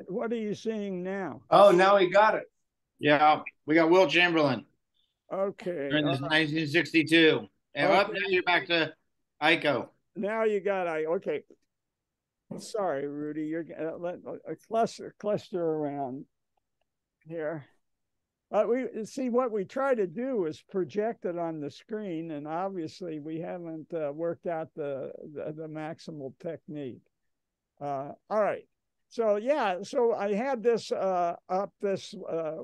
What are you seeing now? Oh, now we got it. Yeah, we got Will Chamberlain Okay. during this 1962. And up Okay. now you're back to Iko. Now you got okay. Sorry, Rudy. You're let cluster around here. We see what we try to do is project it on the screen, and obviously we haven't worked out the maximal technique. All right. So yeah, so I had this up this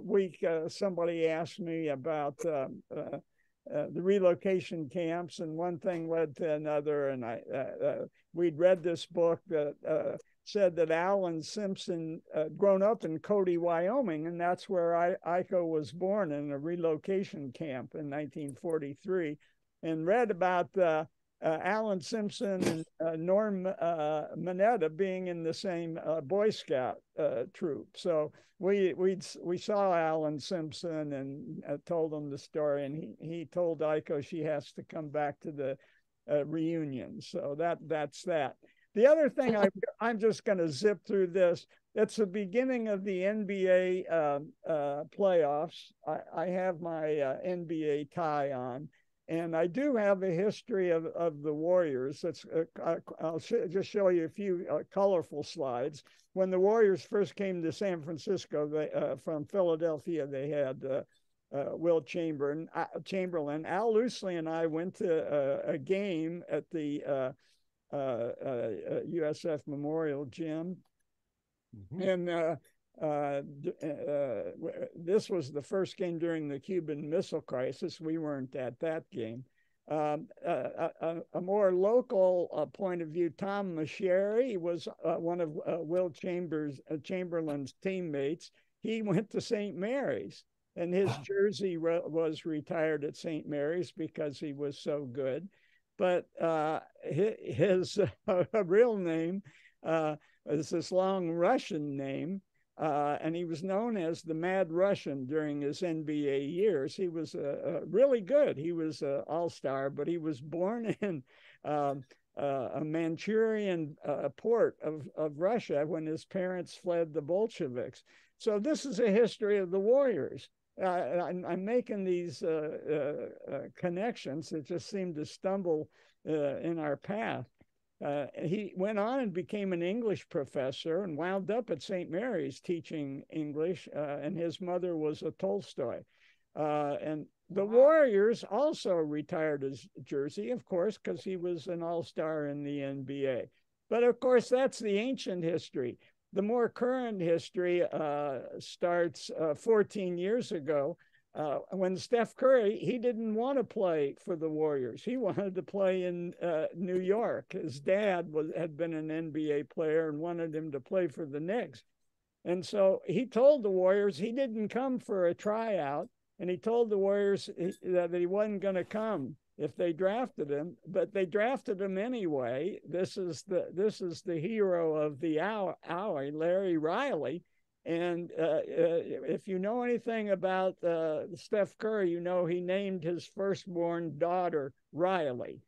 week. Somebody asked me about the relocation camps, and one thing led to another. And we'd read this book that said that Alan Simpson grown up in Cody, Wyoming, and that's where Iko was born, in a relocation camp in 1943, and read about Alan Simpson and Norm Mineta being in the same Boy Scout troop. So we saw Alan Simpson and told him the story, and he told Iko she has to come back to the reunion. So that's that. The other thing, I'm just going to zip through this. It's the beginning of the NBA playoffs. I have my NBA tie on. And I do have a history of the Warriors. I'll just show you a few colorful slides. When the Warriors first came to San Francisco, from Philadelphia, they had Will Chamberlain. Al Loosley and I went to a game at the USF Memorial Gym. Mm-hmm. And this was the first game during the Cuban Missile Crisis. We weren't at that game. A more local point of view, Tom Masheri was one of Will Chamberlain's teammates. He went to St. Mary's, and his jersey was retired at St. Mary's because he was so good. But his real name is this long Russian name. And he was known as the Mad Russian during his NBA years. He was really good. He was an all-star, but he was born in a Manchurian port of Russia when his parents fled the Bolsheviks. So this is a history of the Warriors. I'm making these connections that just seem to stumble in our path. He went on and became an English professor and wound up at St. Mary's teaching English, and his mother was a Tolstoy. And the Warriors also retired his jersey, of course, because he was an all-star in the NBA. But of course, that's the ancient history. The more current history starts 14 years ago, when Steph Curry, he didn't want to play for the Warriors. He wanted to play in New York. His dad had been an NBA player and wanted him to play for the Knicks. And so he told the Warriors he didn't come for a tryout, and he told the Warriors that he wasn't going to come if they drafted him, but they drafted him anyway. This is the hero of the hour, Larry Riley. And if you know anything about Steph Curry, you know he named his firstborn daughter Riley.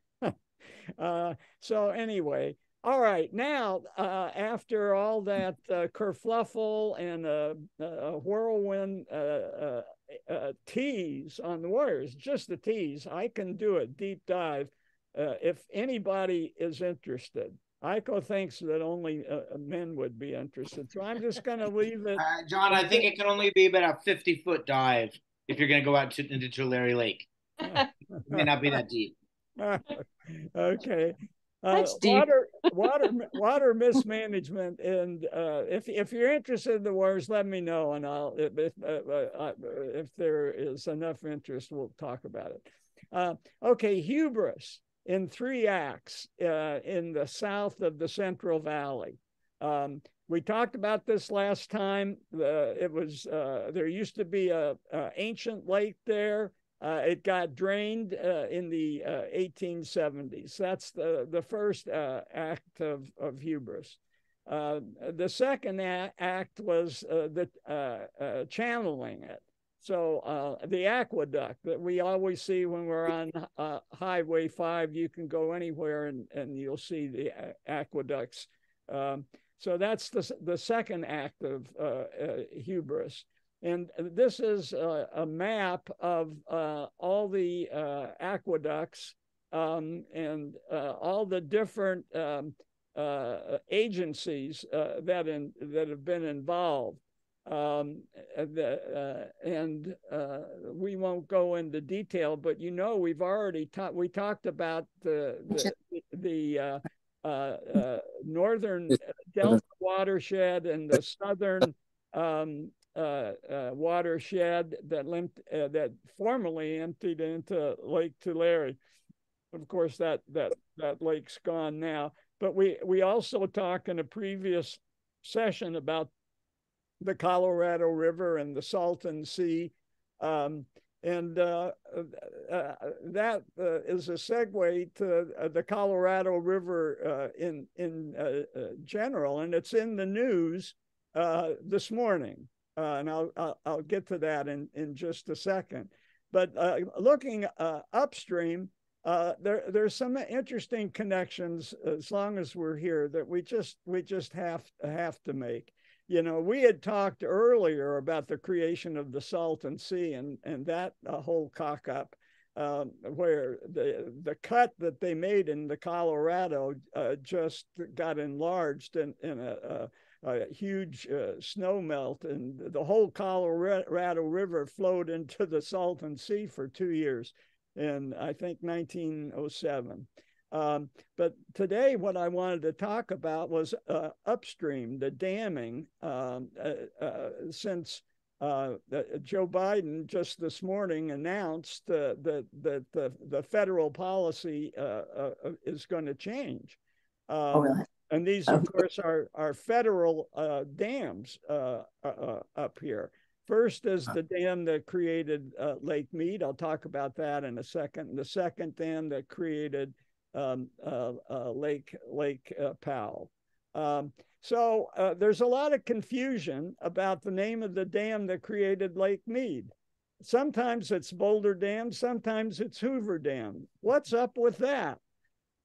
So anyway, all right. Now, after all that kerfluffle and a whirlwind tease on the Warriors, just a tease, I can do a deep dive if anybody is interested. Iko thinks that only men would be interested, so I'm just going to leave it. John, I think it can only be about a 50-foot dive if you're going to go out into Tulare Lake. It may not be that deep. Okay. That's deep. Water mismanagement, and if you're interested in the Warriors, let me know, and if there is enough interest, we'll talk about it. Okay, Hubris in 3 acts in the south of the Central Valley. We talked about this last time. It was there used to be a ancient lake there. It got drained in the 1870s. That's the first act of hubris. The second act was the channeling it. So the aqueduct that we always see when we're on Highway 5, you can go anywhere and you'll see the aqueducts. So that's the second act of hubris. And this is a map of all the aqueducts and all the different agencies that have been involved. And we won't go into detail, but we've already talked about the northern Delta watershed and the southern watershed that formerly emptied into Lake Tulare. Of course, that lake's gone now. But we also talked in a previous session about the Colorado River and the Salton Sea. And that is a segue to the Colorado River in general. And it's in the news this morning. And I'll get to that in just a second. But looking upstream, there's some interesting connections as long as we're here that we just have to make. We had talked earlier about the creation of the Salton Sea and that whole cock up where the cut that they made in the Colorado just got enlarged in a huge snow melt, and the whole Colorado River flowed into the Salton Sea for 2 years in, I think, 1907. But today, what I wanted to talk about was upstream, the damming, since Joe Biden just this morning announced that the federal policy is going to change. Oh, really? And these, of course, are federal dams up here. First is the dam that created Lake Mead. I'll talk about that in a second. And the second dam that created Lake Powell. So there's a lot of confusion about the name of the dam that created Lake Mead. Sometimes it's Boulder Dam, sometimes it's Hoover Dam. What's up with that?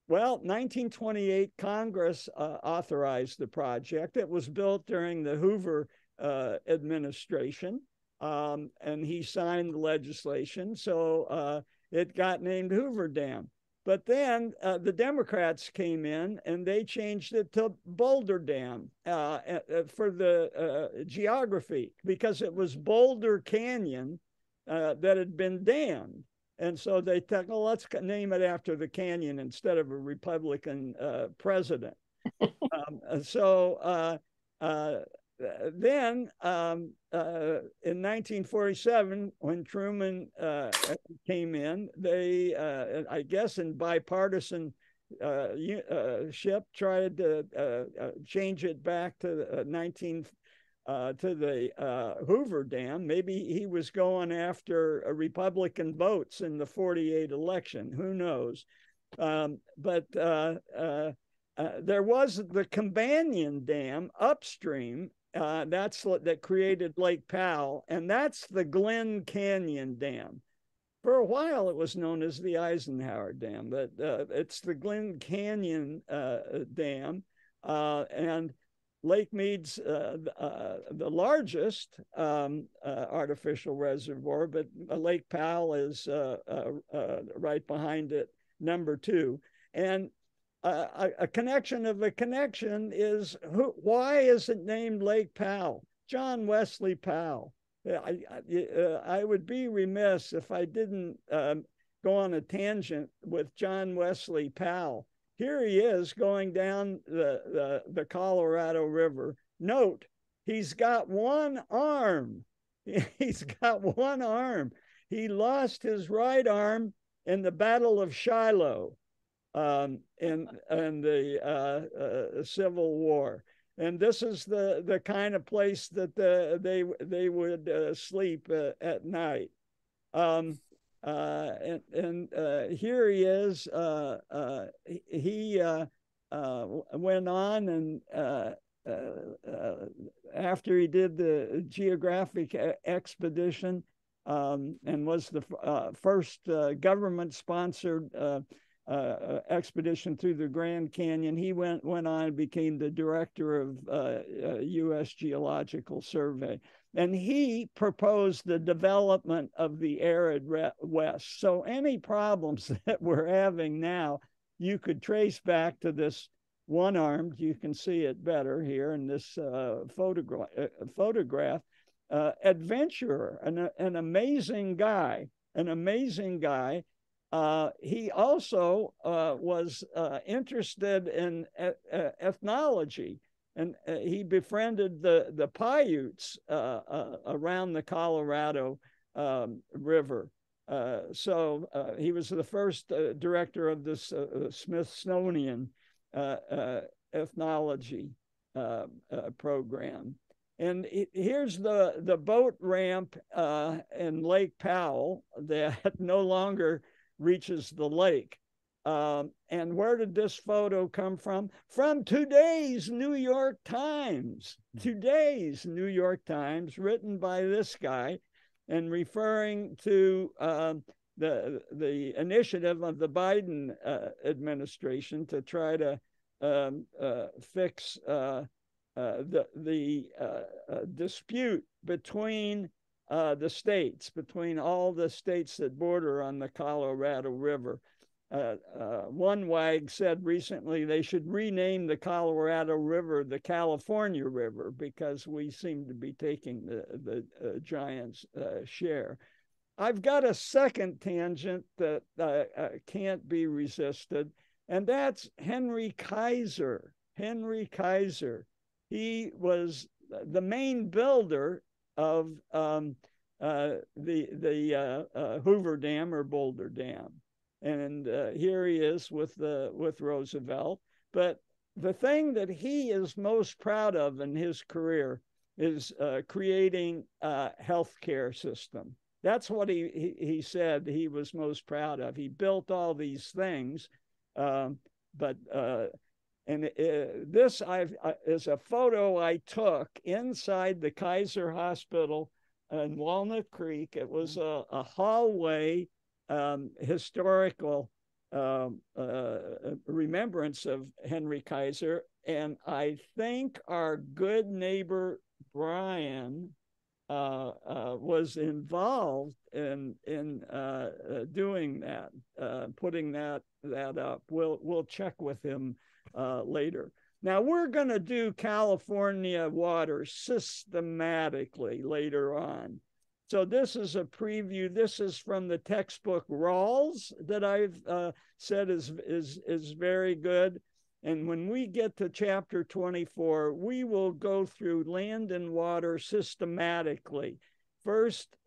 Well, 1928, Congress authorized the project. It was built during the Hoover administration, and he signed the legislation. So it got named Hoover Dam. But then the Democrats came in and they changed it to Boulder Dam for the geography, because it was Boulder Canyon that had been dammed. And so they thought, well, let's name it after the canyon instead of a Republican president. Then in 1947, when Truman came in, they, I guess in bipartisan ship, tried to change it back to the Hoover Dam. Maybe he was going after Republican votes in the 48 election. Who knows? But there was the Companion Dam upstream. That created Lake Powell, and that's the Glen Canyon Dam. For a while, it was known as the Eisenhower Dam, but it's the Glen Canyon Dam, and Lake Mead's the largest artificial reservoir, but Lake Powell is right behind it, number 2. And a connection of a connection is why is it named Lake Powell? John Wesley Powell. I would be remiss if I didn't go on a tangent with John Wesley Powell. Here he is going down the Colorado River. Note, he's got one arm. He's got one arm. He lost his right arm in the Battle of Shiloh. In the Civil War, and this is the kind of place that they would sleep at night. And here he is. He went on, and after he did the geographic expedition, and was the first government-sponsored expedition through the Grand Canyon. He went on and became the director of U.S. Geological Survey. And he proposed the development of the arid West. So any problems that we're having now, you could trace back to this one-armed, you can see it better here in this photograph, adventurer, an amazing guy, he also was interested in ethnology, and he befriended the Paiutes around the Colorado River. So he was the first director of this Smithsonian ethnology program. And here's the boat ramp in Lake Powell that no longer reaches the lake. And where did this photo come from? From today's New York Times. Today's New York Times, written by this guy, and referring to the initiative of the Biden administration to try to fix the dispute between the states, between all the states that border on the Colorado River. One wag said recently they should rename the Colorado River the California River because we seem to be taking the giant's share. I've got a second tangent that can't be resisted, and that's Henry Kaiser. Henry Kaiser. He was the main builder of the Hoover Dam or Boulder Dam. And here he is with Roosevelt. But the thing that he is most proud of in his career is creating a healthcare system. That's what he said he was most proud of. He built all these things, this is a photo I took inside the Kaiser Hospital in Walnut Creek. It was a hallway historical remembrance of Henry Kaiser. And I think our good neighbor Brian was involved in doing that, putting that up. We'll check with him later. Now we're going to do California water systematically later on. So this is a preview. This is from the textbook Rawls that I've said is very good. And when we get to chapter 24, we will go through land and water systematically. First,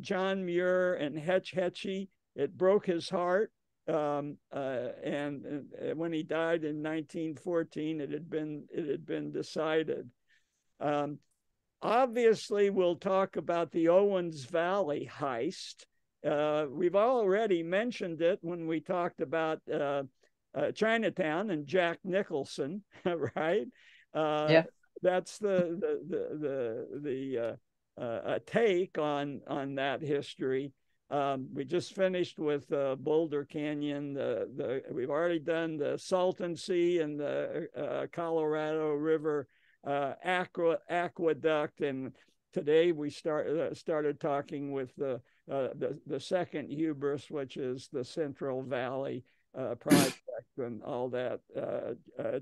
John Muir and Hetch Hetchy. It broke his heart. And when he died in 1914, it had been decided. Obviously, we'll talk about the Owens Valley heist. We've already mentioned it when we talked about Chinatown and Jack Nicholson, right? Yeah. That's a take on that history. We just finished with Boulder Canyon. We've already done the Salton Sea and the Colorado River aqueduct, and today we started talking with the second Hubris, which is the Central Valley project and all that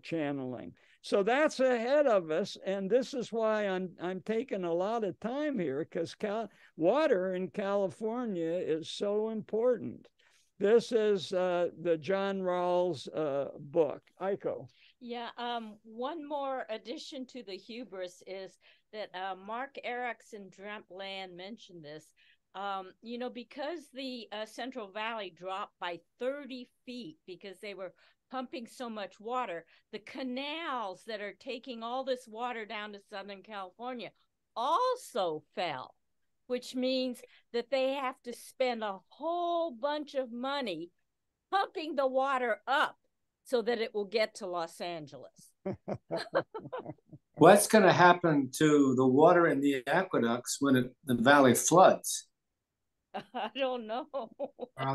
channeling. So that's ahead of us, and this is why I'm taking a lot of time here, because water in California is so important. This is the John Rawls book. Aiko. Yeah, one more addition to the hubris is that Mark Erickson Drempland mentioned this. Because the Central Valley dropped by 30 feet because they were pumping so much water, the canals that are taking all this water down to Southern California also fell, which means that they have to spend a whole bunch of money pumping the water up so that it will get to Los Angeles. What's going to happen to the water in the aqueducts when the valley floods? I don't know.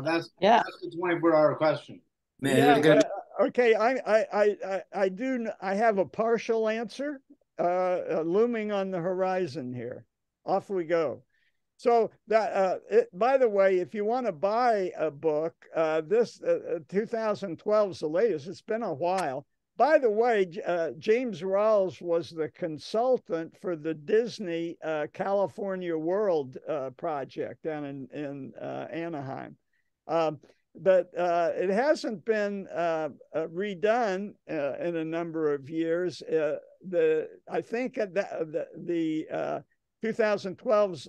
That's Yeah. that's the 24-hour question. Man, Yeah. you're gonna Okay. I have a partial answer looming on the horizon here. Off we go. So that by the way, if you want to buy a book, this 2012 is the latest. It's been a while. By the way, James Rawls was the consultant for the Disney California World project down in Anaheim. But it hasn't been redone in a number of years. I think the 2012's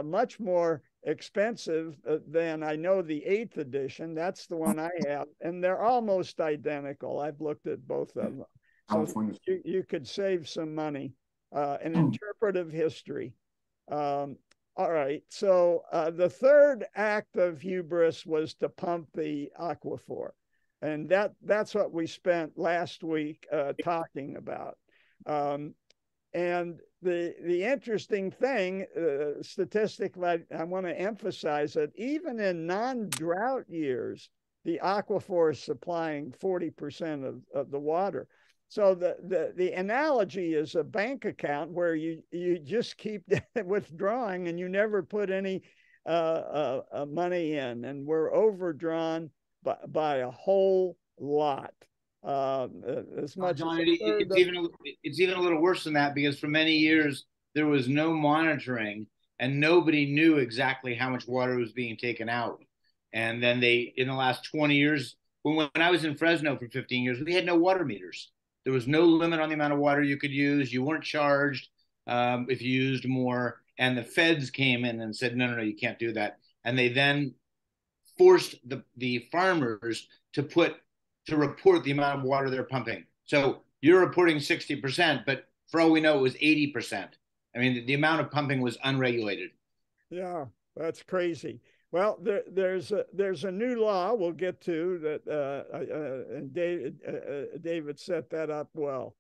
much more expensive than I know the 8th edition. That's the one I have, and they're almost identical. I've looked at both of them, so you could save some money. An interpretive history. All right, so the third act of hubris was to pump the aquifer, and that's what we spent last week talking about. And the interesting thing, statistically, I want to emphasize that even in non-drought years, the aquifer is supplying 40% of the water. So the analogy is a bank account where you just keep withdrawing and you never put any money in, and we're overdrawn by a whole lot. As much John, as it's even a little worse than that, because for many years there was no monitoring and nobody knew exactly how much water was being taken out. And then in the last 20 years, when I was in Fresno for 15 years, we had no water meters. There was no limit on the amount of water you could use. You weren't charged if you used more. And the feds came in and said, no, you can't do that. And they then forced the farmers to report the amount of water they're pumping. So you're reporting 60%, but for all we know, it was 80%. I mean, the amount of pumping was unregulated. Yeah, that's crazy. Well, there's a new law we'll get to that, and David set that up well.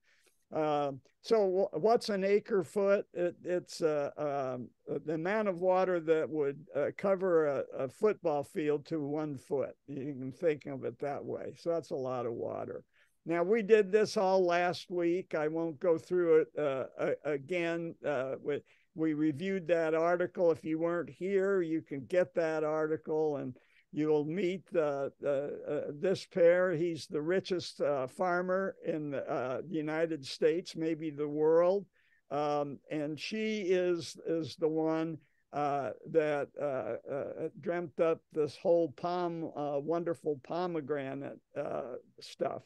So what's an acre foot? It's the amount of water that would cover a football field to 1 foot. You can think of it that way. So that's a lot of water. Now, we did this all last week. I won't go through it again. We reviewed that article. If you weren't here, you can get that article, and you'll meet this pair. He's the richest farmer in the United States, maybe the world. And she is the one that dreamt up this whole wonderful pomegranate stuff.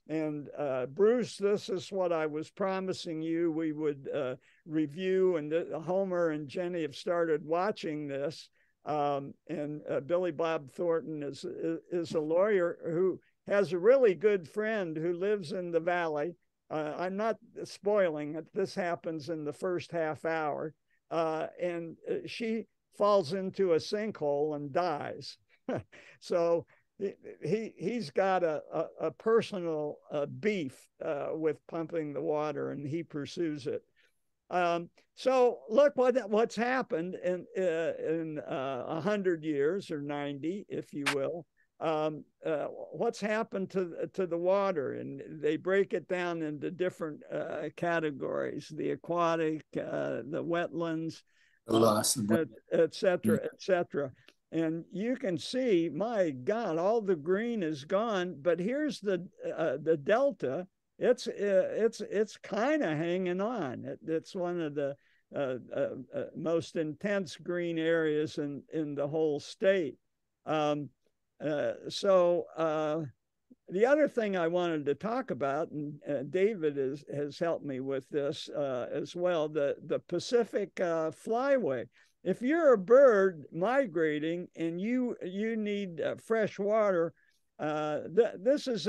And Bruce, this is what I was promising you we would review, and Homer and Jenny have started watching this. And Billy Bob Thornton is a lawyer who has a really good friend who lives in the valley. I'm not spoiling it. This happens in the first half hour. And she falls into a sinkhole and dies. So he's got a personal beef with pumping the water, and he pursues it. So look what's happened in 100 years, or 90, if you will. What's happened to the water, and they break it down into different categories: the aquatic, the wetlands, et cetera, et cetera. And you can see, my God, all the green is gone. But here's the delta. It's kind of hanging on. It's one of the most intense green areas in the whole state. The other thing I wanted to talk about, and David has helped me with this as well, the Pacific flyway. If you're a bird migrating and you need fresh water, this is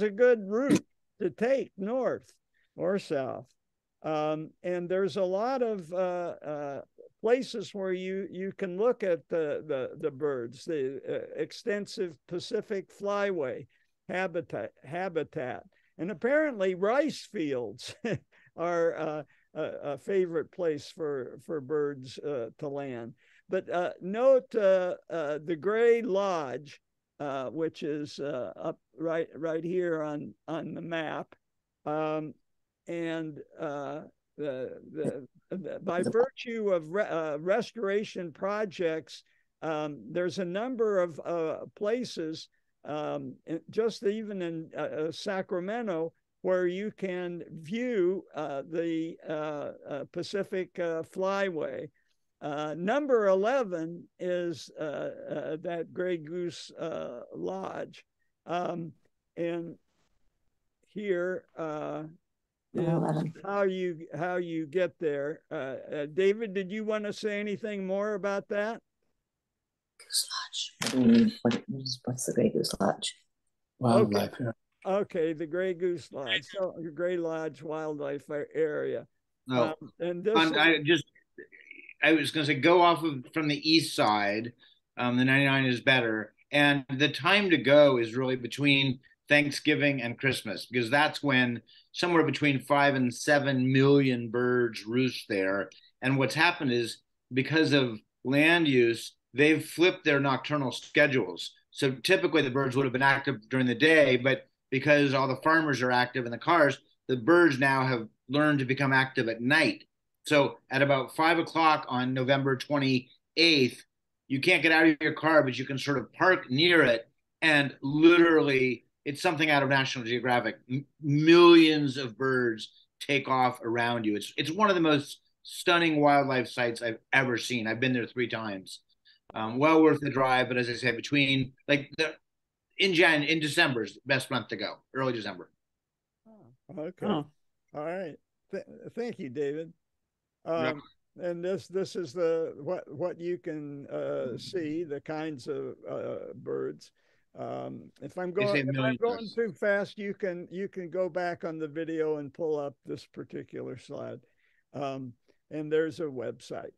a good route to take north or south. And there's a lot of places where you can look at the birds, the extensive Pacific flyway habitat. And apparently rice fields are a favorite place for birds to land. But note the Gray Lodge, which is up right here on the map, and by virtue of restoration projects, there's a number of places, just even in Sacramento, where you can view the Pacific Flyway. Number 11 is that Gray Goose Lodge. And here is how you get there. David, did you want to say anything more about that? Goose Lodge. What's the Gray Goose Lodge? Wildlife. Okay. Okay, the Gray Goose Lodge, so Gray Lodge Wildlife Area. No, and this I was going to say, go off from the east side. The 99 is better, and the time to go is really between Thanksgiving and Christmas, because that's when somewhere between 5 and 7 million birds roost there. And what's happened is, because of land use, they've flipped their nocturnal schedules. So typically the birds would have been active during the day, but because all the farmers are active in the cars, the birds now have learned to become active at night. So at about 5 o'clock on November 28th, you can't get out of your car, but you can sort of park near it. And literally, it's something out of National Geographic. Millions of birds take off around you. It's one of the most stunning wildlife sites I've ever seen. I've been there 3 times. Well worth the drive, but as I said, between in December is the best month to go, early December. Oh, okay. Oh. All right. Thank you, David. And this is the what you can see, the kinds of birds. If I'm going too fast, you can go back on the video and pull up this particular slide. And there's a website.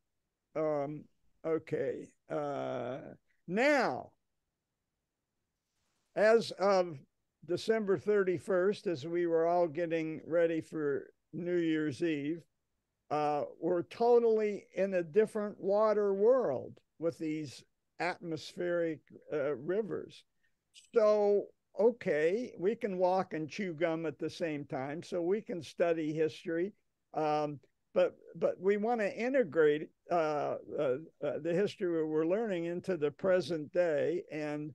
Okay. Now, as of December 31st, as we were all getting ready for New Year's Eve, we're totally in a different water world with these atmospheric rivers. So, okay, we can walk and chew gum at the same time, so we can study history. But we want to integrate the history we're learning into the present day. And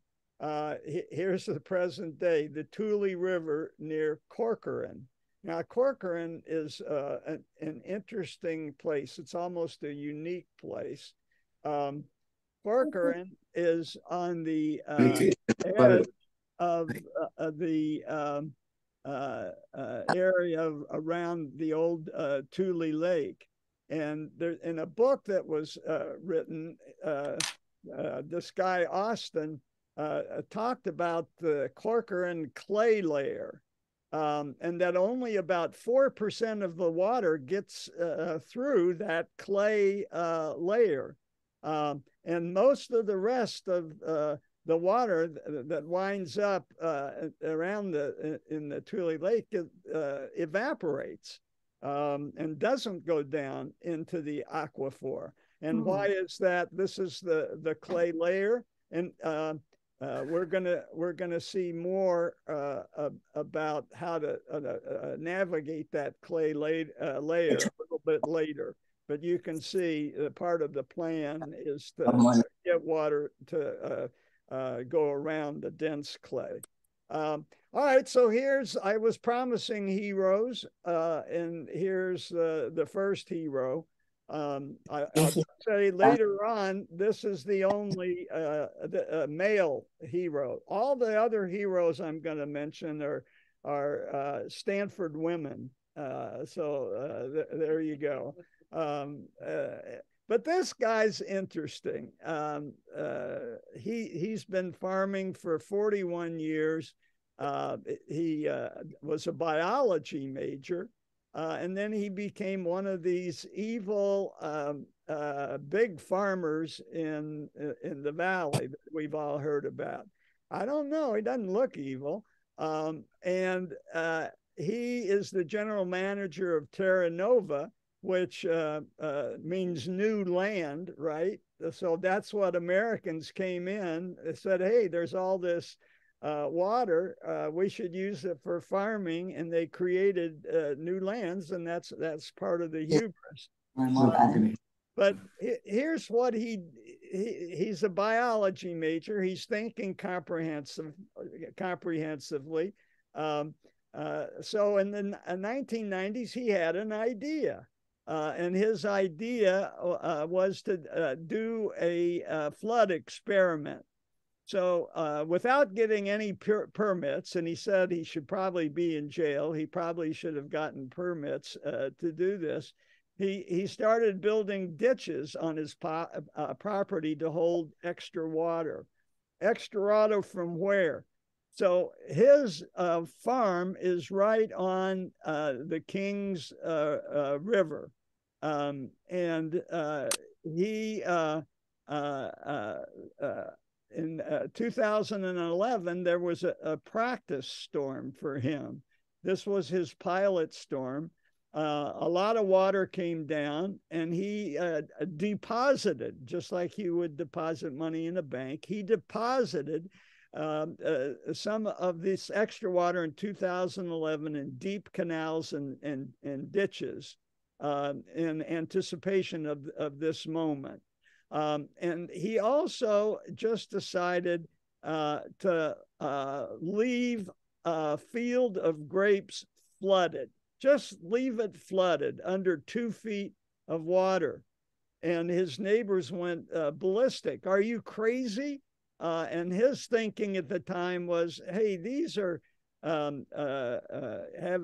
here's the present day, the Tule River near Corcoran. Now, Corcoran is an interesting place. It's almost a unique place. Corcoran is on the edge of the area around the old Tule Lake. And there, in a book that was written, this guy Austin talked about the Corcoran clay layer, and that only about 4% of the water gets through that clay layer. And most of the rest of the water that winds up around in the Tule Lake evaporates and doesn't go down into the aquifer. And why is that? This is the clay layer, and we're gonna see more about how to navigate that clay layer a little bit later. But you can see part of the plan is to get water to go around the dense clay. All right, so I was promising heroes, and here's the first hero. I'll say later on, this is the only male hero. All the other heroes I'm going to mention are Stanford women. So there you go. But this guy's interesting. He's been farming for 41 years. He was a biology major, and then he became one of these evil big farmers in the valley that we've all heard about. I don't know. He doesn't look evil. And he is the general manager of Terra Nova, which means new land, right? so that's what Americans came in. They said, hey, there's all this water. We should use it for farming, and they created new lands, and that's part of the hubris. But here's what he's a biology major. He's thinking comprehensively. So in the 1990s, he had an idea. And his idea was to do a flood experiment. So without getting any permits, and he said he should probably be in jail, he probably should have gotten permits to do this. He started building ditches on his property to hold extra water. Extra water from where? So his farm is right on the Kings River. And he, in 2011, there was a practice storm for him. This was his pilot storm. A lot of water came down, and he deposited, just like you would deposit money in a bank. He deposited some of this extra water in 2011 in deep canals and ditches in anticipation of this moment. And he also just decided to leave a field of grapes flooded. Just leave it flooded under 2 feet of water. And his neighbors went ballistic. Are you crazy? And his thinking at the time was, hey, these are have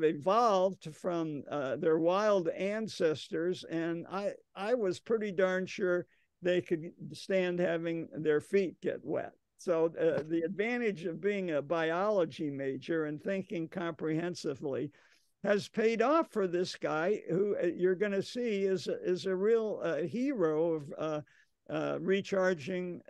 evolved from their wild ancestors, and I was pretty darn sure they could stand having their feet get wet. So the advantage of being a biology major and thinking comprehensively has paid off for this guy, who you're going to see is a real hero of recharging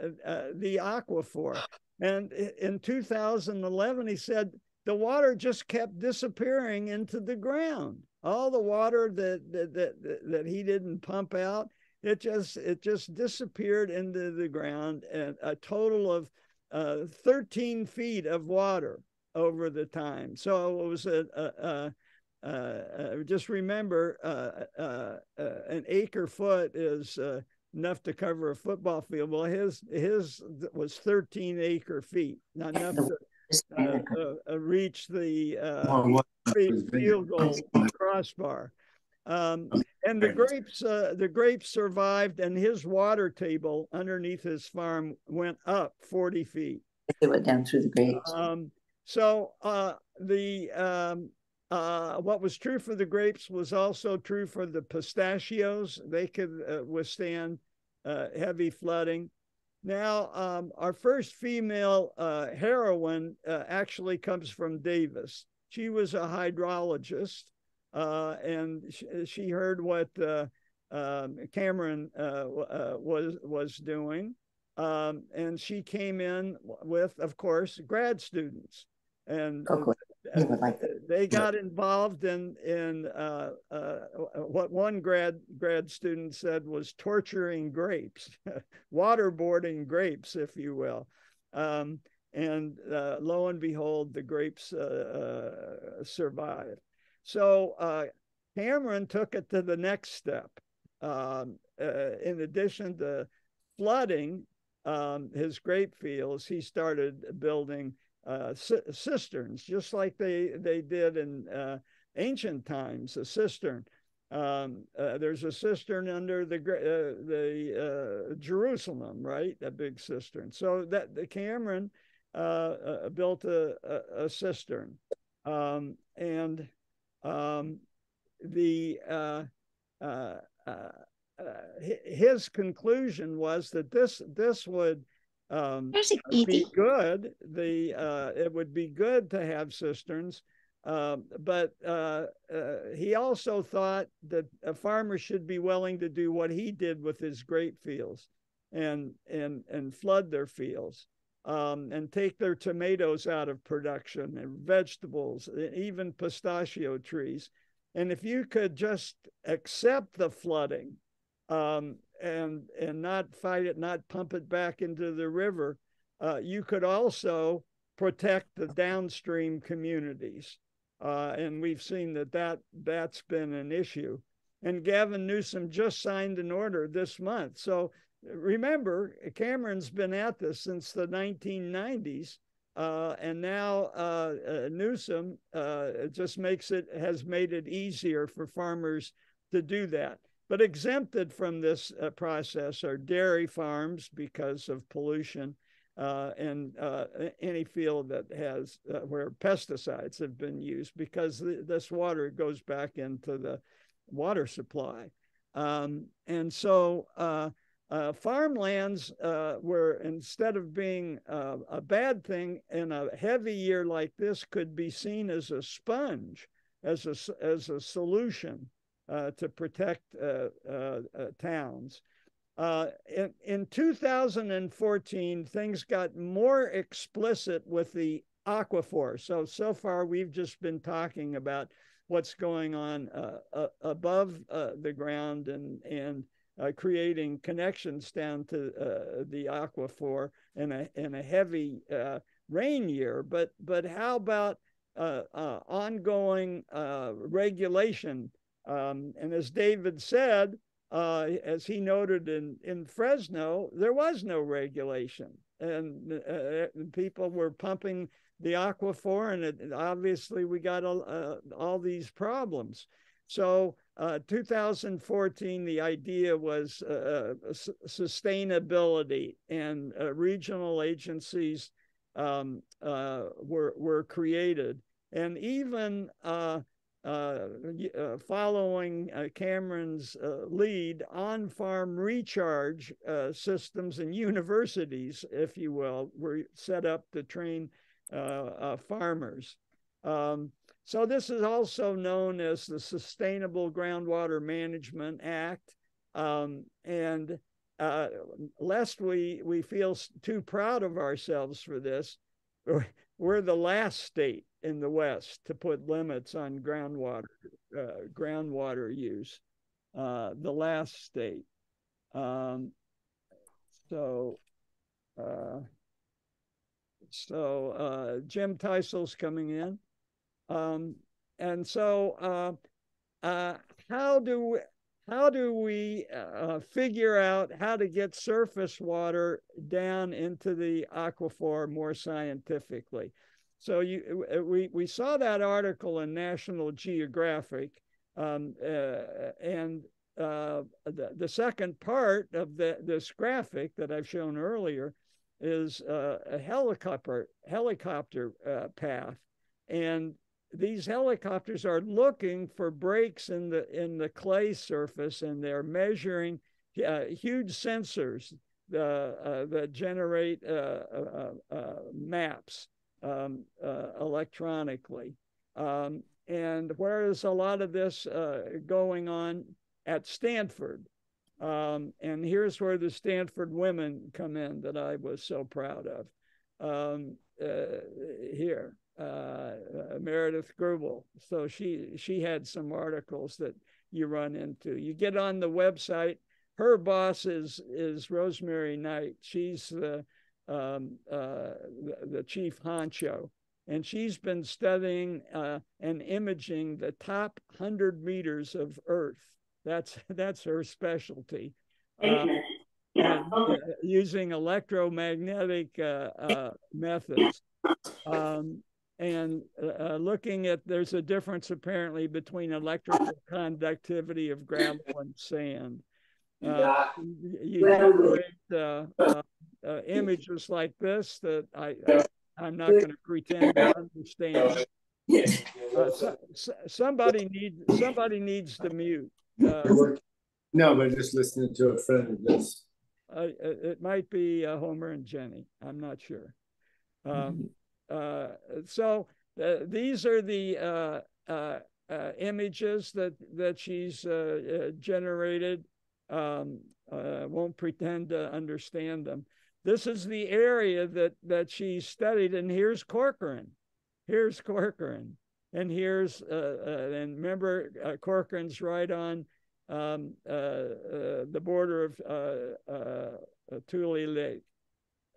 the aquifer. And in 2011, he said the water just kept disappearing into the ground. All the water that he didn't pump out, it just disappeared into the ground, and a total of 13 feet of water over the time. So it was just remember, an acre foot is enough to cover a football field. Well, his was 13 acre feet, not enough to reach the field goal crossbar. And the grapes survived, and his water table underneath his farm went up 40 feet. They went down through the grapes. What was true for the grapes was also true for the pistachios. They could withstand heavy flooding. Now, our first female heroine actually comes from Davis. She was a hydrologist, and she heard what Cameron was doing, and she came in with, of course, grad students. And they got involved in what one grad student said was torturing grapes, waterboarding grapes, if you will. And lo and behold, the grapes survived. So Cameron took it to the next step. In addition to flooding his grape fields, he started building cisterns, just like they did in ancient times. A cistern. There's a cistern under the Jerusalem, right? A big cistern. So that the Cameron built a cistern, and his conclusion was that this would be good. It would be good to have cisterns, but he also thought that a farmer should be willing to do what he did with his grape fields, and flood their fields, and take their tomatoes out of production, and vegetables, even pistachio trees. And if you could just accept the flooding, and not fight it, not pump it back into the river, you could also protect the downstream communities. And we've seen that's been an issue. And Gavin Newsom just signed an order this month. So remember, Cameron's been at this since the 1990s. And now Newsom just has made it easier for farmers to do that. But exempted from this process are dairy farms because of pollution, and any field that has where pesticides have been used, because this water goes back into the water supply. And so farmlands were, instead of being a bad thing in a heavy year like this, could be seen as a sponge, as a solution to protect towns. In 2014, things got more explicit with the aquifer. So far, we've just been talking about what's going on above the ground and creating connections down to the aquifer in a heavy rain year. But how about ongoing regulation? And as David said, as he noted in Fresno, there was no regulation, and people were pumping the aquifer, and obviously we got all these problems. So 2014, the idea was sustainability, and regional agencies were created, and even following Cameron's lead, on-farm recharge systems and universities, if you will, were set up to train farmers. So this is also known as the Sustainable Groundwater Management Act. And lest we feel too proud of ourselves for this, we're the last state in the West to put limits on groundwater use. The last state. Jim Teisel's coming in. And so how do we figure out how to get surface water down into the aquifer more scientifically? So we saw that article in National Geographic, and the second part of this graphic that I've shown earlier is a helicopter path, and these helicopters are looking for breaks in the clay surface, and they're measuring huge sensors that generate maps electronically. And whereas a lot of this going on at Stanford, and here's where the Stanford women come in that I was so proud of. Here. Meredith Grubel. So she had some articles that you run into. You get on the website. Her boss is Rosemary Knight. She's the chief honcho, and she's been studying and imaging the top 100 meters of Earth. That's her specialty. And using electromagnetic methods. And looking at, there's a difference apparently between electrical conductivity of gravel and sand. You generate images like this that I'm not going to pretend to understand. Somebody needs to mute. No, but just listening to a friend of this. It might be Homer and Jenny. I'm not sure. So these are the images that she's generated. Won't pretend to understand them. This is the area that she studied, and here's Corcoran. Here's Corcoran, and here's and remember Corcoran's right on the border of Tule Lake.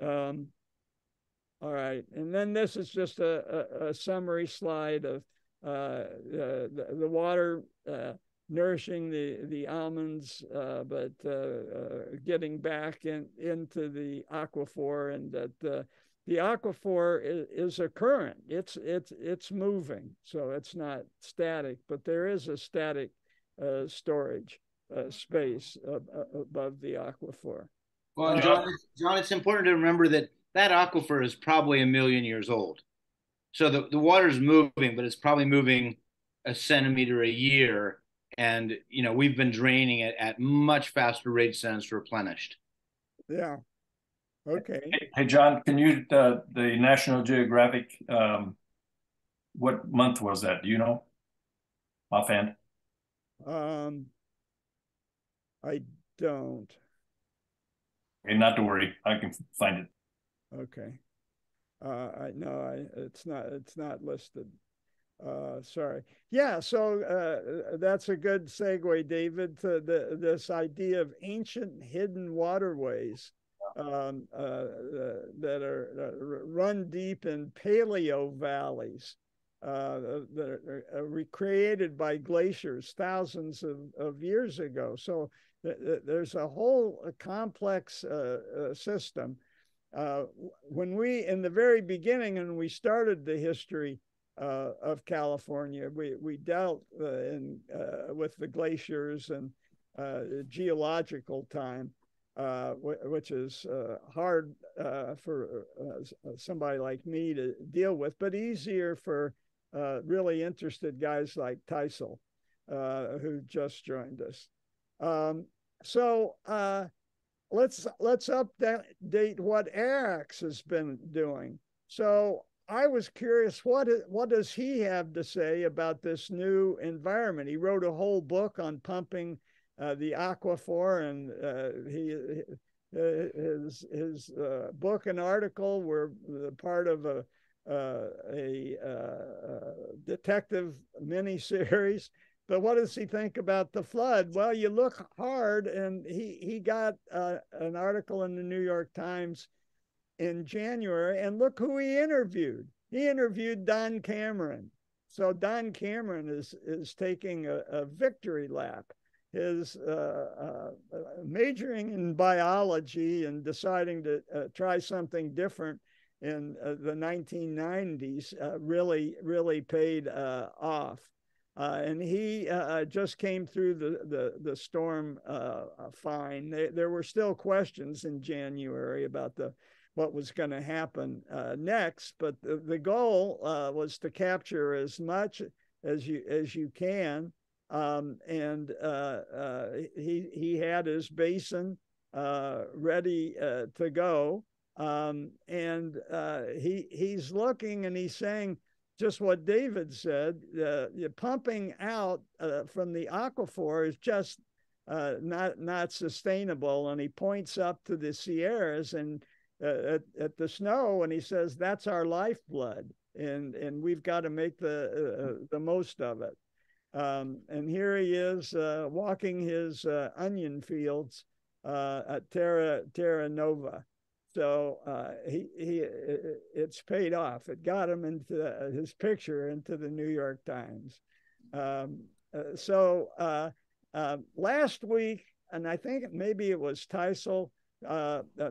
All right, and then this is just a summary slide of the water nourishing the almonds, but getting back into the aquifer, and that the aquifer is a current. It's moving, so it's not static, but there is a static storage space above the aquifer. Well, John, it's important to remember that aquifer is probably 1,000,000 years old. So the water is moving, but it's probably moving a centimeter a year. And, we've been draining it at much faster rates than it's replenished. Yeah. Okay. Hey, John, can you, the National Geographic, what month was that? Do you know offhand? I don't. Okay, not to worry. I can find it. Okay. It's not listed. Sorry. Yeah, so that's a good segue, David, to this idea of ancient hidden waterways that are run deep in paleo valleys that are recreated by glaciers thousands of years ago. So there's a whole complex system. When we, in the very beginning, and we started the history of California, we dealt with the glaciers and geological time, which is hard for somebody like me to deal with, but easier for really interested guys like Teisel, who just joined us. So let's update what Eric's has been doing. So I was curious, what does he have to say about this new environment? He wrote a whole book on pumping the aquifer, and his book and article were part of a detective miniseries. But what does he think about the flood? Well, you look hard, and he got an article in the New York Times in January, and look who he interviewed. He interviewed Don Cameron. So Don Cameron is taking a victory lap. His majoring in biology and deciding to try something different in the 1990s really paid off. And he just came through the storm fine. There were still questions in January about what was going to happen next, but the goal was to capture as much as you can. And he had his basin ready to go. And he's looking, and he's saying just what David said. Pumping out from the aquifer is just not sustainable. And he points up to the Sierras and at the snow, and he says that's our lifeblood, and we've got to make the most of it. And here he is walking his onion fields at Terra Nova. So it's paid off. It got him into his picture into the New York Times. So last week, and I think maybe it was Teisel,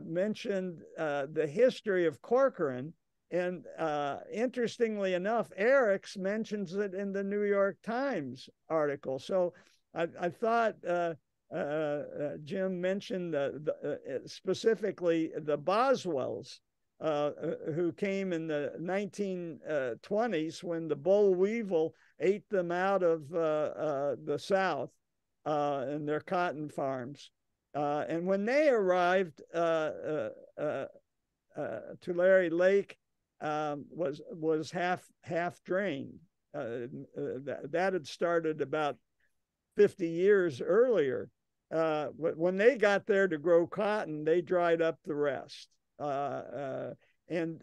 mentioned the history of Corcoran. And interestingly enough, Eric's mentions it in the New York Times article. So I thought Jim mentioned specifically the Boswells, who came in the 1920s when the boll weevil ate them out of the South and their cotton farms. And when they arrived, Tulare Lake was half drained. That had started about 50 years earlier. When they got there to grow cotton, they dried up the rest. And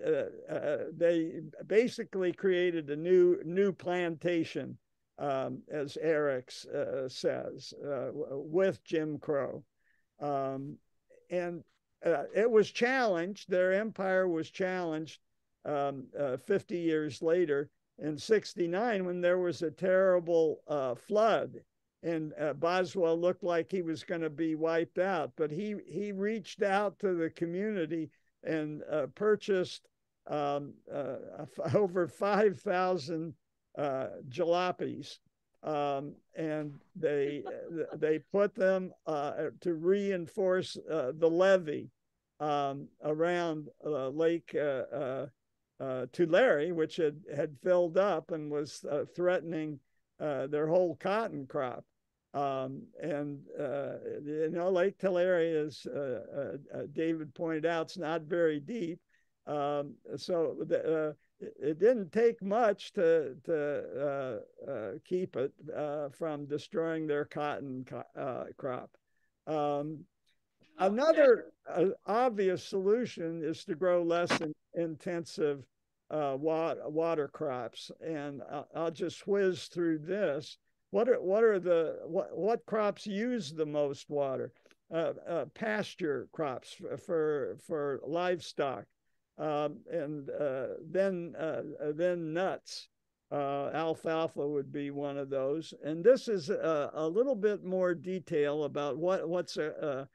they basically created a new plantation as Eriks says, with Jim Crow. And it was challenged. Their empire was challenged 50 years later in 69 when there was a terrible flood. And Boswell looked like he was going to be wiped out. But he reached out to the community and purchased over 5,000 jalopies. And they put them to reinforce the levee around Lake Tulare, which had filled up and was threatening their whole cotton crop. Lake Tulare is, David pointed out, it's not very deep. So it didn't take much to keep it from destroying their cotton crop. Another obvious solution is to grow less intensive water crops, and I'll just whiz through this. What crops use the most water? Pasture crops for livestock. And then nuts. Alfalfa would be one of those. And this is a little bit more detail about what's a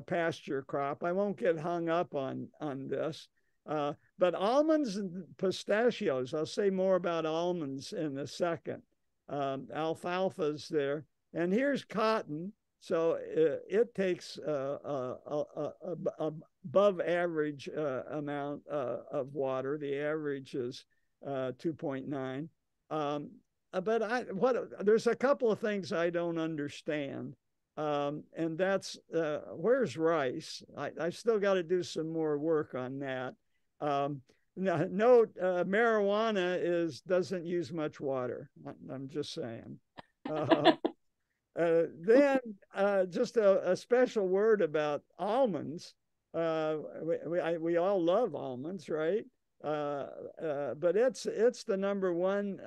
pasture crop. I won't get hung up on this. But almonds and pistachios, I'll say more about almonds in a second. Alfalfa's there. And here's cotton. So it takes above average amount of water. The average is 2.9. But there's a couple of things I don't understand. And that's where's rice? I still got to do some more work on that. Note marijuana doesn't use much water. I'm just saying. Then just a special word about almonds. We all love almonds, right? But it's the number one.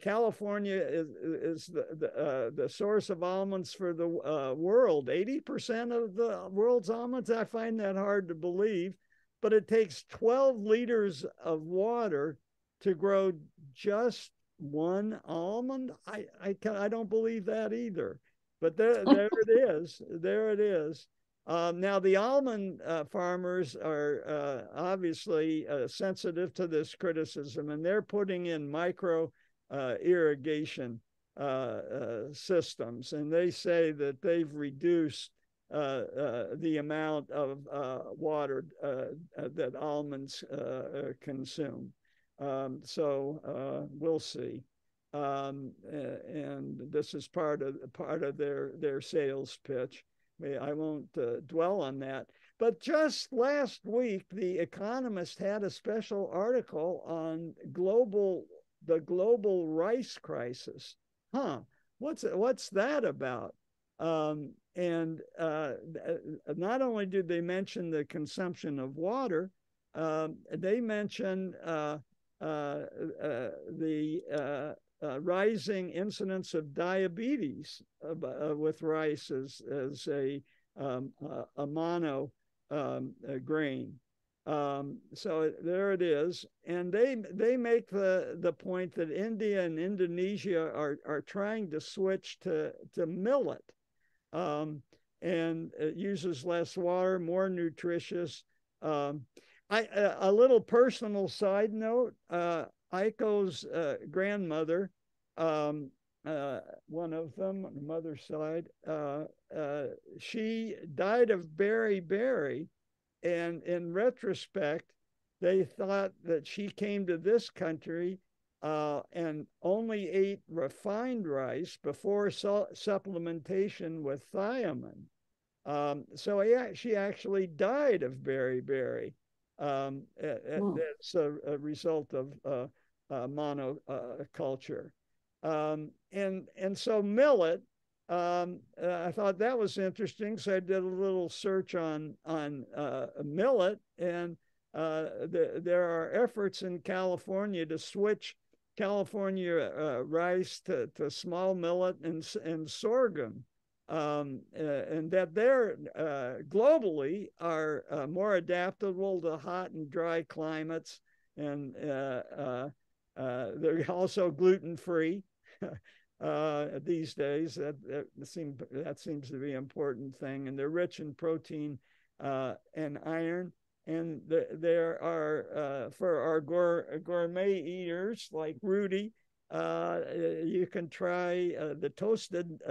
California is the source of almonds for the world. 80% of the world's almonds. I find that hard to believe, but it takes 12 liters of water to grow just one almond. I don't believe that either, but there it is. There it is. Now the almond farmers are obviously sensitive to this criticism, and they're putting in micro irrigation systems, and they say that they've reduced the amount of water that almonds consume. So we'll see. And this is part of their sales pitch. I won't dwell on that. But just last week, The Economist had a special article on the global rice crisis. What's that about? And not only did they mention the consumption of water, they mention the rising incidence of diabetes with rice as a mono grain. So there it is. And they make the point that India and Indonesia are trying to switch to millet. And it uses less water, more nutritious. A little personal side note, Aiko's grandmother, one of them on the mother's side, she died of beriberi, and in retrospect, they thought that she came to this country and only ate refined rice before supplementation with thiamine. So she actually died of beriberi. That's a result of monoculture. And so millet, I thought that was interesting. So I did a little search on millet, and there are efforts in California to switch California rice to small millet and sorghum, and that they're globally are more adaptable to hot and dry climates, and they're also gluten-free these days. That seems to be an important thing, and they're rich in protein and iron. And there are, for our gourmet eaters like Rudy, you can try the toasted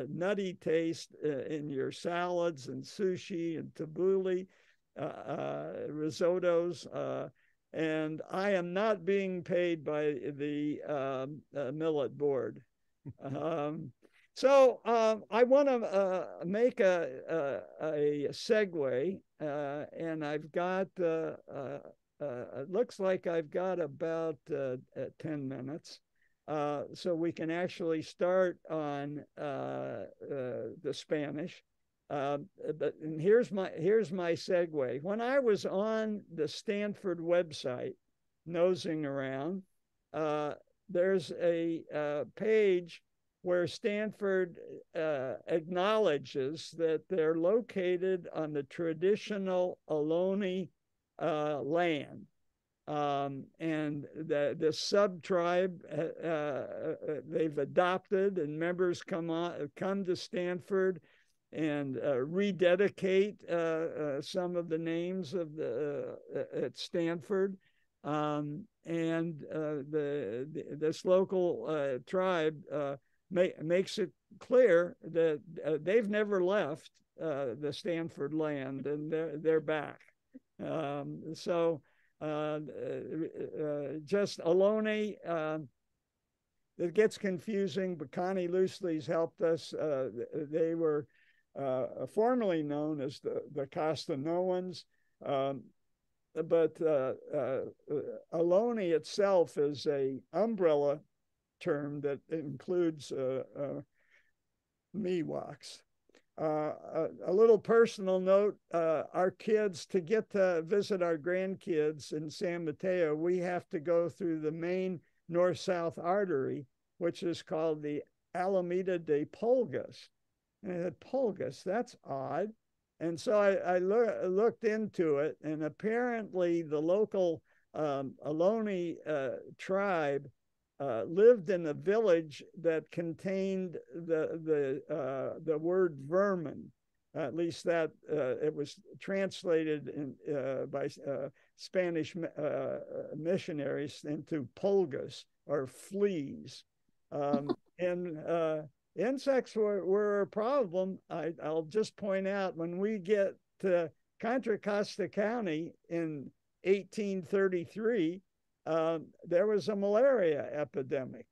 nutty taste in your salads and sushi and tabbouleh, risottos. And I am not being paid by the millet board. So I want to make a segue, and I've got, it looks like I've got about 10 minutes. So we can actually start on the Spanish. And here's my segue. When I was on the Stanford website, nosing around, there's a page where Stanford acknowledges that they're located on the traditional Ohlone land. And the sub-tribe they've adopted, and members come to Stanford and rededicate some of the names of at Stanford. This local tribe makes it clear that they've never left the Stanford land, and they're back. So just Ohlone, it gets confusing, but Connie Loosely's helped us. They were formerly known as the Costanoans, but Ohlone itself is a umbrella term that includes Miwoks. A little personal note, our kids, to get to visit our grandkids in San Mateo, we have to go through the main north-south artery, which is called the Alameda de Pulgas. And I said, Pulgas, that's odd. And so I looked into it, and apparently the local Ohlone tribe lived in a village that contained the word vermin. At least that it was translated by Spanish missionaries into pulgas, or fleas. And insects were a problem. I'll just point out, when we get to Contra Costa County in 1833, there was a malaria epidemic.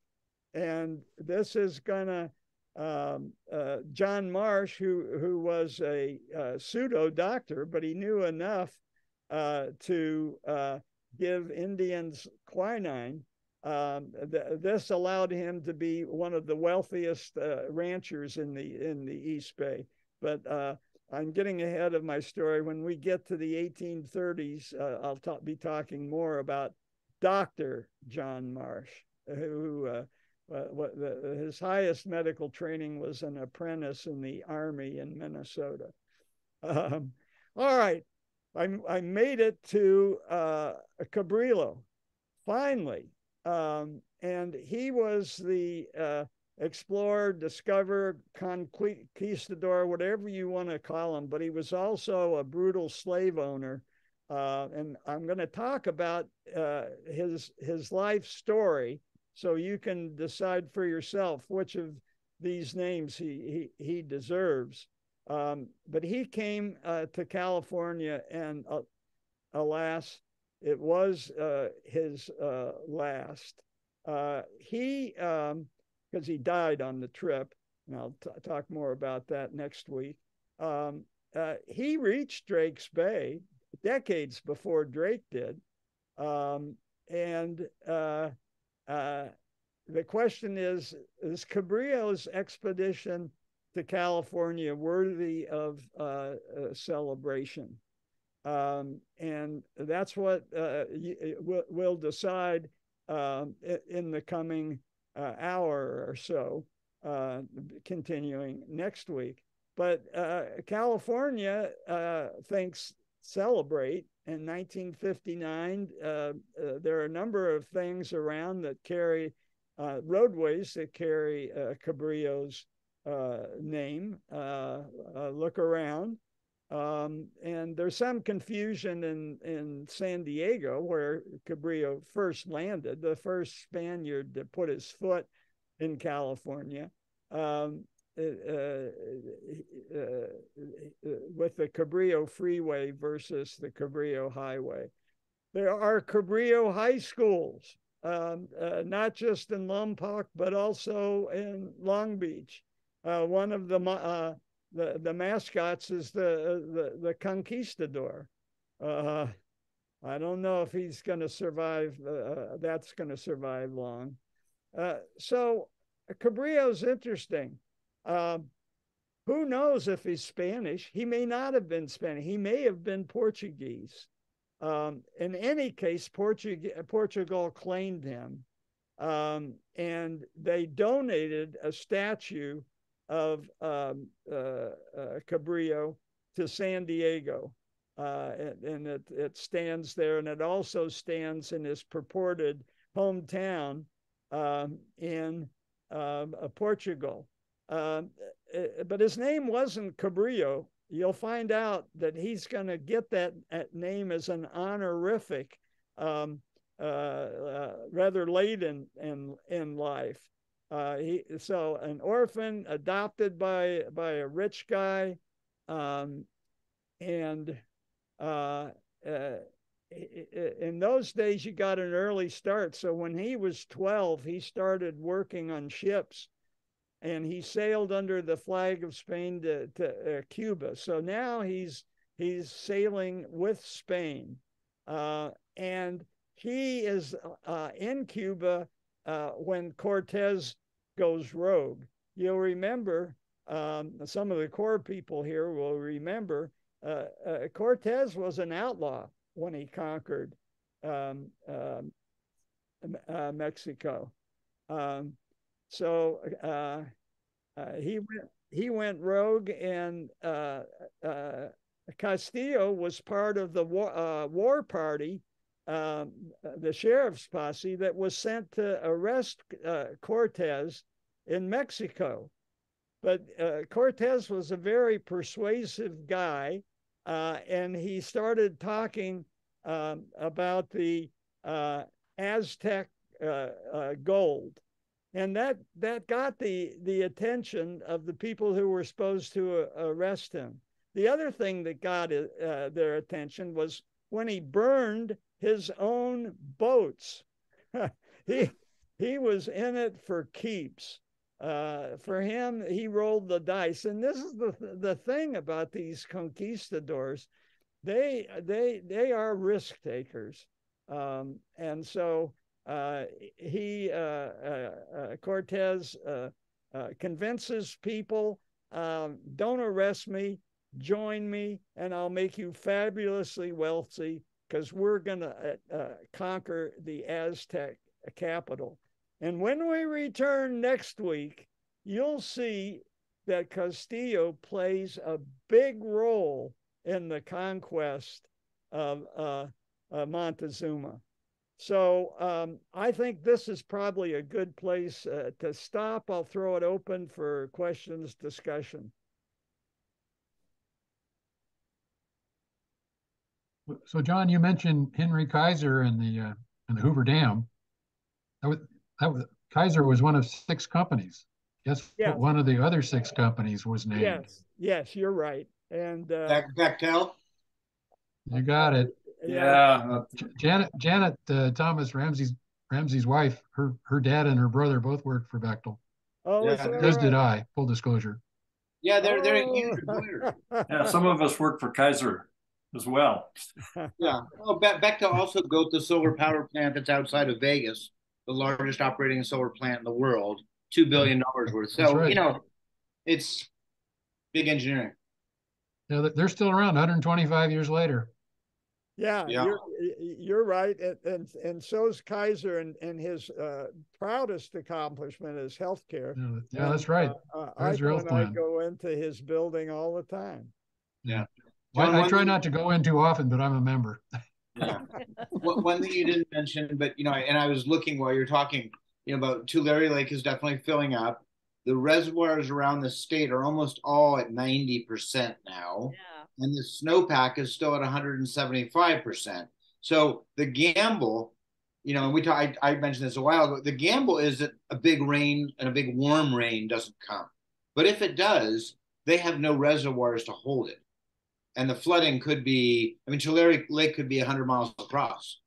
And this is gonna, John Marsh, who was a pseudo doctor, but he knew enough to give Indians quinine. This allowed him to be one of the wealthiest ranchers in the East Bay. But I'm getting ahead of my story. When we get to the 1830s, I'll be talking more about Dr. John Marsh, who his highest medical training was an apprentice in the Army in Minnesota. All right, I made it to Cabrillo, finally. And he was the explorer, discoverer, conquistador, whatever you want to call him, but he was also a brutal slave owner. And I'm going to talk about his life story, so you can decide for yourself which of these names he deserves. But he came to California, and alas, it was his last. Because he died on the trip, and I'll talk more about that next week. He reached Drake's Bay decades before Drake did. And the question is Cabrillo's expedition to California worthy of celebration? And that's what we'll decide in the coming hour or so, continuing next week. But California thinks celebrate. In 1959, there are a number of things around that carry roadways that carry Cabrillo's name. Look around. And there's some confusion in San Diego, where Cabrillo first landed, the first Spaniard to put his foot in California, with the Cabrillo Freeway versus the Cabrillo Highway. There are Cabrillo high schools, not just in Lompoc, but also in Long Beach. One of the mascots is the conquistador. I don't know if he's going to survive. That's going to survive long. So Cabrillo's interesting. Who knows if he's Spanish? He may not have been Spanish. He may have been Portuguese. In any case, Portugal claimed him, and they donated a statue of Cabrillo to San Diego, and it stands there, and it also stands in his purported hometown in Portugal. But his name wasn't Cabrillo. You'll find out that he's going to get that name as an honorific rather late in life. So an orphan adopted by a rich guy, and in those days you got an early start. So when he was 12, he started working on ships, and he sailed under the flag of Spain to Cuba. So now he's sailing with Spain, and he is in Cuba when Cortez goes rogue. You'll remember, some of the core people here will remember, Cortez was an outlaw when he conquered Mexico. So he went rogue, and Castillo was part of the war party, the sheriff's posse that was sent to arrest Cortez in Mexico. But Cortez was a very persuasive guy, and he started talking about the Aztec gold. And that got the attention of the people who were supposed to arrest him. The other thing that got their attention was when he burned his own boats. he was in it for keeps. For him, he rolled the dice. And this is the thing about these conquistadors. They are risk takers. And so Cortez convinces people, don't arrest me, join me, and I'll make you fabulously wealthy, because we're going to conquer the Aztec capital. And when we return next week, you'll see that Castillo plays a big role in the conquest of Montezuma. So I think this is probably a good place to stop. I'll throw it open for questions, discussion. So, John, you mentioned Henry Kaiser and the Hoover Dam. Kaiser was one of 6 companies. Yes, one of the other 6 companies was named. Yes, you're right. And Bechtel. You got it. Yeah. Janet Thomas Ramsey's wife, her dad and her brother both worked for Bechtel. Oh, yeah. As did I. Full disclosure. Yeah, they're a huge employer. Yeah, some of us work for Kaiser as well. Yeah. Oh, Bechtel also built the solar power plant that's outside of Vegas, the largest operating solar plant in the world, $2 billion worth. So, right. It's big engineering. Yeah, they're still around 125 years later. Yeah, Yeah. you're right, and so's Kaiser, and his proudest accomplishment is healthcare. Yeah, that's right. Kaiser Eichel Health and I Plan. go into his building all the time. Yeah. Well, John, I one try thing- not to go in too often, but I'm a member. Yeah. One thing you didn't mention, but and I was looking while you're talking, about Tulare Lake is definitely filling up. The reservoirs around the state are almost all at 90% now. Yeah. And the snowpack is still at 175%. So the gamble, and I mentioned this a while ago, the gamble is that a big rain and a big warm rain doesn't come. But if it does, they have no reservoirs to hold it. And the flooding could be, Tulare Lake could be 100 miles across.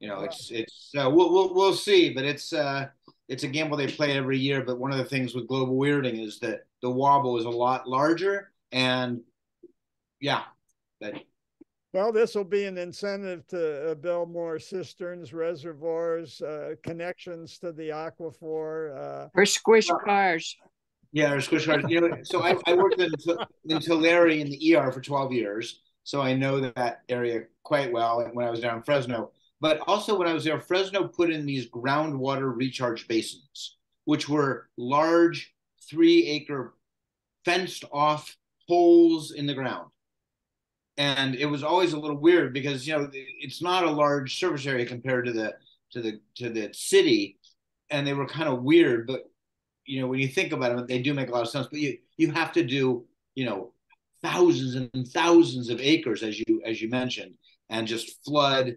We'll see, but it's a gamble they play every year. But one of the things with global weirding is that the wobble is a lot larger, and yeah, well, this will be an incentive to build more cisterns, reservoirs, connections to the aquifer, or squish cars. Yeah, or squish cars. So I worked in Tulare in the ER for 12 years, so I know that area quite well. When I was down in Fresno, but also when I was there, Fresno put in these groundwater recharge basins, which were large 3-acre fenced off holes in the ground. And it was always a little weird because it's not a large surface area compared to the city, and they were kind of weird. But when you think about them, they do make a lot of sense. But you have to do thousands and thousands of acres, as you mentioned, and just flood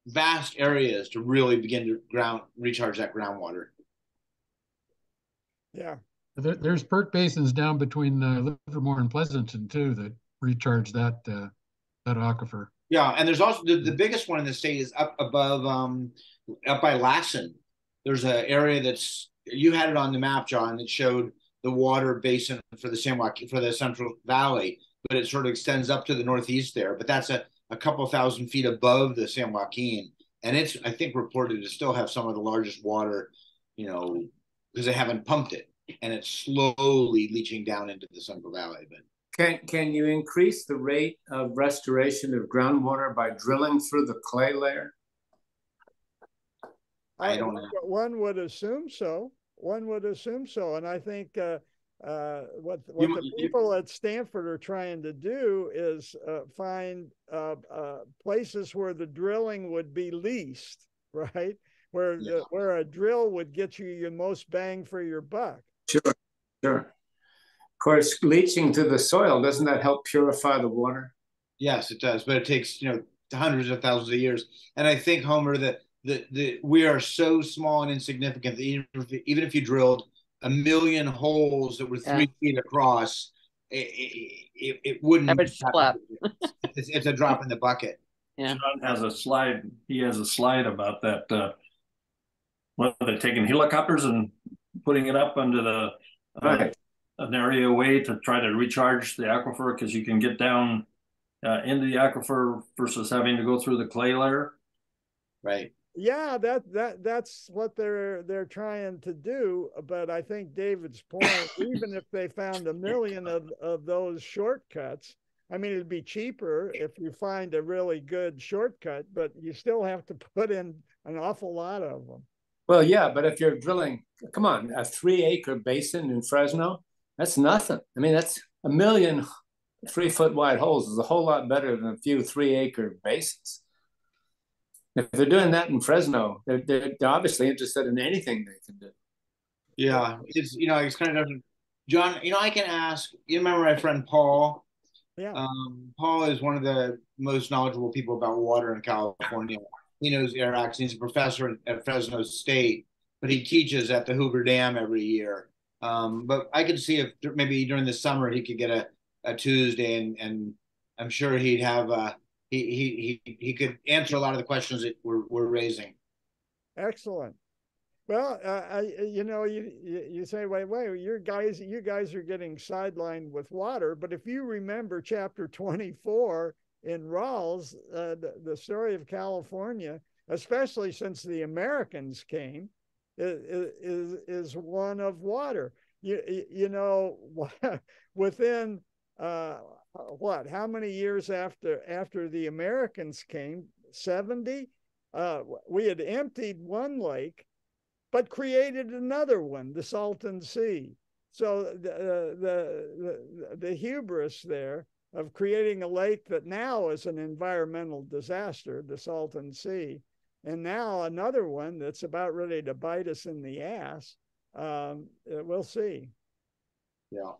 vast areas to really begin to recharge that groundwater. Yeah, there's perk basins down between Livermore and Pleasanton too that recharge that aquifer. Yeah, and there's also the biggest one in the state is up above, up by Lassen. There's an area you had it on the map, John, that showed the water basin for the Central Valley, but it sort of extends up to the northeast there. But that's a couple thousand feet above the San Joaquin, and it's, I think, reported to still have some of the largest water, because they haven't pumped it, and it's slowly leaching down into the Central Valley. But can you increase the rate of restoration of groundwater by drilling through the clay layer? I don't know. One would assume so. And I think what the people at Stanford are trying to do is find places where the drilling would be least, right? Where a drill would get you your most bang for your buck. Sure. Of course, leaching to the soil, doesn't that help purify the water? Yes, it does, but it takes hundreds of thousands of years. And I think, Homer, that we are so small and insignificant that even if you drilled 1 million holes that were 3 feet across, it wouldn't. That would flop. It's a drop in the bucket. Yeah. John has a slide. He has a slide about that. Whether they're taking helicopters and putting it up under the an area away to try to recharge the aquifer, because you can get down into the aquifer versus having to go through the clay layer. Right. Yeah, that's what they're trying to do. But I think David's point, even if they found 1 million of those shortcuts, it'd be cheaper if you find a really good shortcut, but you still have to put in an awful lot of them. Well, yeah, but if you're drilling, come on, a 3-acre basin in Fresno, that's nothing. That's 1 million 3-foot wide holes is a whole lot better than a few 3-acre basins. If they're doing that in Fresno, they're obviously interested in anything they can do. Yeah, it's kind of different. John, I can ask. You remember my friend Paul? Yeah. Paul is one of the most knowledgeable people about water in California. He knows air action. He's a professor at Fresno State, but he teaches at the Hoover Dam every year. But I could see if maybe during the summer he could get a Tuesday, and I'm sure he'd have he could answer a lot of the questions that we're raising. Excellent. Well, you say, wait, you guys are getting sidelined with water. But if you remember chapter 24 in Rawls, the story of California, especially since the Americans came, is one of water. Within what? How many years after the Americans came? 70. We had emptied one lake, but created another one, the Salton Sea. So the hubris there of creating a lake that now is an environmental disaster, the Salton Sea, and now another one that's about ready to bite us in the ass. We'll see. Yeah.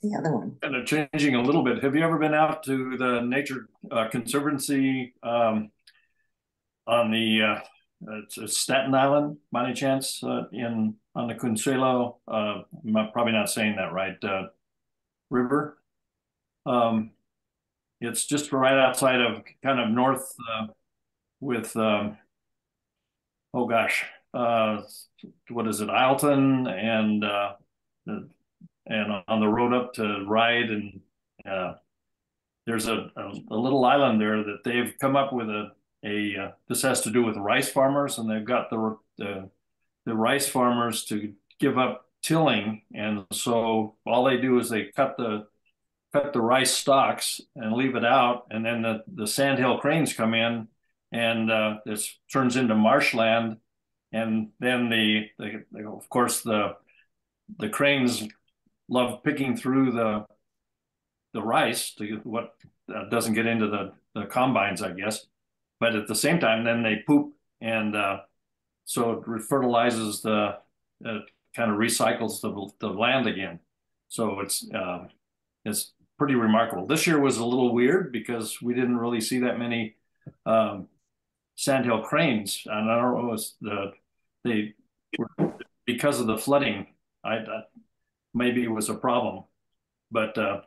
The other one. Kind of changing a little bit. Have you ever been out to the Nature Conservancy on the it's Staten Island, by any chance, on the Consuelo? I'm probably not saying that right. River. It's just right outside of kind of north with oh gosh, what is it, Alton, and on the road up to Ride, and there's a little island there that they've come up with this has to do with rice farmers, and they've got the rice farmers to give up tilling, and so all they do is they cut the rice stalks and leave it out, and then the sandhill cranes come in, and this turns into marshland, and then of course the cranes love picking through the rice to get what doesn't get into the combines, I guess. But at the same time, then they poop, and so it fertilizes kind of recycles the land again. So it's pretty remarkable. This year was a little weird because we didn't really see that many sandhill cranes, and I don't know, they were, because of the flooding. Maybe it was a problem, but are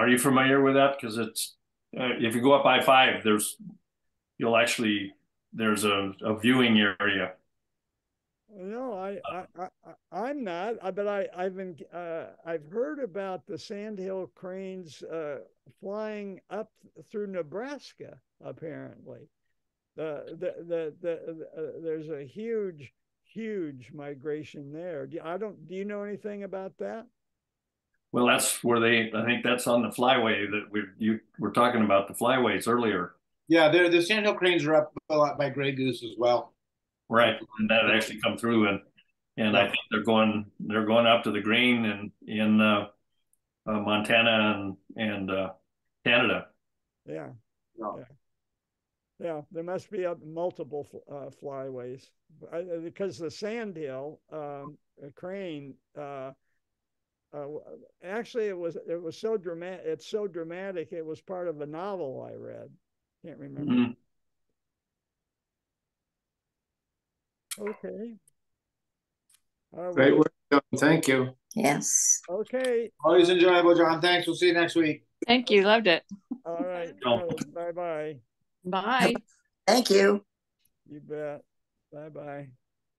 you familiar with that? Because it's if you go up I-5, there's a viewing area. No, I'm not. But I've heard about the sandhill cranes flying up through Nebraska. Apparently, there's a huge migration there. Do you know anything about that? Well, that's where I think that's on the flyway that you were talking about, the flyways earlier. Yeah, the sandhill cranes are up a lot by Grey Goose as well. Right, and that actually come through, and I think they're going up to the grain in Montana and Canada. Yeah. There must be multiple flyways because the sandhill crane. Actually, it was so dramatic. It's so dramatic. It was part of a novel I read. Can't remember. Mm-hmm. Okay. Great work, John. Thank you. Yes. Okay. Always enjoyable, John. Thanks. We'll see you next week. Thank you. Loved it. All right. Bye-bye. Bye. Thank you. You bet. Bye-bye.